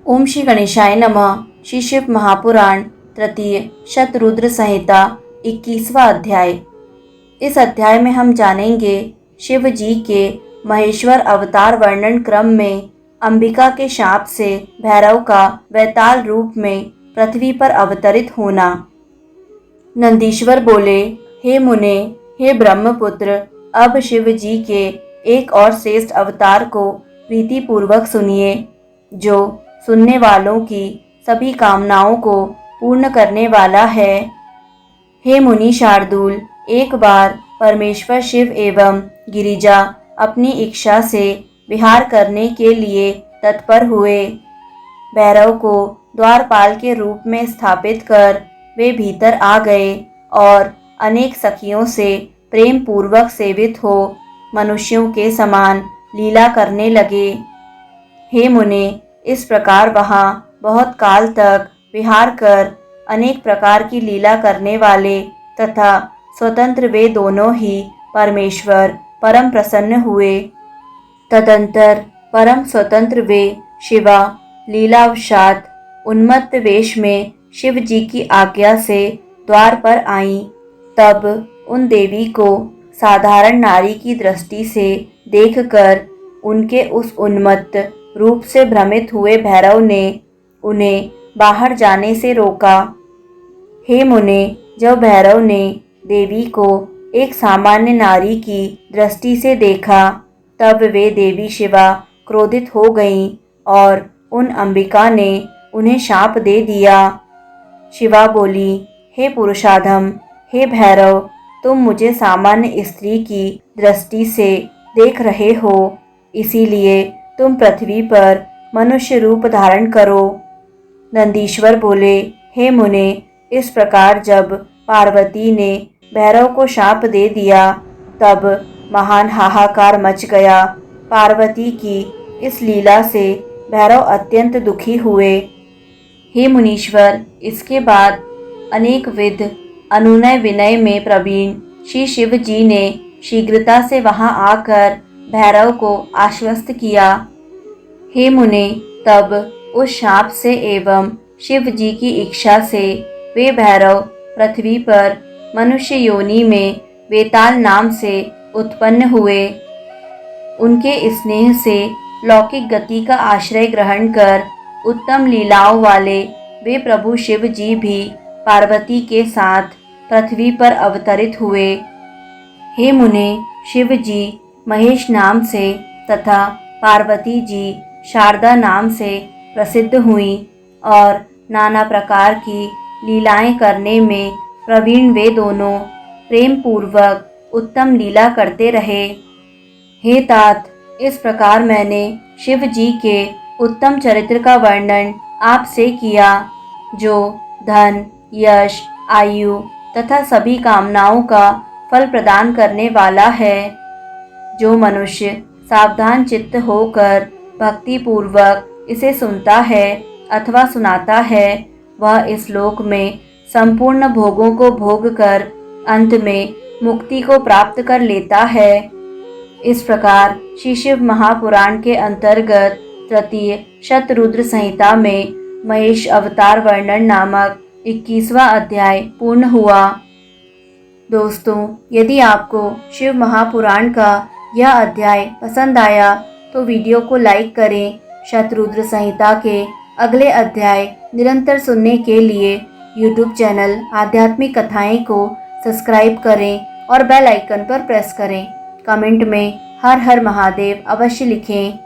ओम श्री गणेशाय नमः। श्री शिव महापुराण तृतीय शतरुद्र संहिता 21वां अध्याय। इस अध्याय में हम जानेंगे शिव जी के महेश्वर अवतार वर्णन क्रम में अंबिका के शाप से भैरव का वैताल रूप में पृथ्वी पर अवतरित होना। नंदीश्वर बोले, हे मुने, हे ब्रह्मपुत्र, अब शिव जी के एक और श्रेष्ठ अवतार को प्रीतिपूर्वक सुनिए, जो सुनने वालों की सभी कामनाओं को पूर्ण करने वाला है। हे मुनि शार्दूल, एक बार परमेश्वर शिव एवं गिरिजा अपनी इच्छा से विहार करने के लिए तत्पर हुए। भैरव को द्वारपाल के रूप में स्थापित कर वे भीतर आ गए और अनेक सखियों से प्रेम पूर्वक सेवित हो मनुष्यों के समान लीला करने लगे। हे मुने, इस प्रकार वहाँ बहुत काल तक विहार कर अनेक प्रकार की लीला करने वाले तथा स्वतंत्र वे दोनों ही परमेश्वर परम प्रसन्न हुए। तदंतर परम स्वतंत्र वे शिवा लीलावशात उन्मत्त वेश में शिव जी की आज्ञा से द्वार पर आईं। तब उन देवी को साधारण नारी की दृष्टि से देखकर उनके उस उन्मत्त रूप से भ्रमित हुए भैरव ने उन्हें बाहर जाने से रोका। हे मुने, जब भैरव ने देवी को एक सामान्य नारी की दृष्टि से देखा, तब वे देवी शिवा क्रोधित हो गईं और उन अंबिका ने उन्हें शाप दे दिया। शिवा बोली, हे पुरुषाधम, हे भैरव, तुम मुझे सामान्य स्त्री की दृष्टि से देख रहे हो, इसीलिए तुम पृथ्वी पर मनुष्य रूप धारण करो। नंदीश्वर बोले, हे मुने, इस प्रकार जब पार्वती ने भैरव को शाप दे दिया, तब महान हाहाकार मच गया। पार्वती की इस लीला से भैरव अत्यंत दुखी हुए। हे मुनीश्वर, इसके बाद अनेक विध अनुनय विनय में प्रवीण श्री शिव जी ने शीघ्रता से वहां आकर भैरव को आश्वस्त किया। हे मुने, तब उस शाप से एवं शिव जी की इच्छा से वे भैरव पृथ्वी पर मनुष्य योनि में वेताल नाम से उत्पन्न हुए। उनके स्नेह से लौकिक गति का आश्रय ग्रहण कर उत्तम लीलाओं वाले वे प्रभु शिव जी भी पार्वती के साथ पृथ्वी पर अवतरित हुए। हे मुने, शिव जी महेश नाम से तथा पार्वती जी शारदा नाम से प्रसिद्ध हुई और नाना प्रकार की लीलाएं करने में प्रवीण वे दोनों प्रेम पूर्वक उत्तम लीला करते रहे। हे तात, इस प्रकार मैंने शिव जी के उत्तम चरित्र का वर्णन आपसे किया, जो धन, यश, आयु तथा सभी कामनाओं का फल प्रदान करने वाला है। जो मनुष्य सावधान चित्त होकर भक्ति पूर्वक इसे सुनता है अथवा सुनाता है, वह इस लोक में संपूर्ण भोगों को भोग कर अंत में मुक्ति को प्राप्त कर लेता है। इस प्रकार श्री शिव महापुराण के अंतर्गत तृतीय शतरुद्र संहिता में महेश अवतार वर्णन नामक 21वां अध्याय पूर्ण हुआ। दोस्तों, यदि आपको शिव महापुराण का यह अध्याय पसंद आया तो वीडियो को लाइक करें। शतरुद्र संहिता के अगले अध्याय निरंतर सुनने के लिए YouTube चैनल आध्यात्मिक कथाएं को सब्सक्राइब करें और बेल आइकन पर प्रेस करें। कमेंट में हर हर महादेव अवश्य लिखें।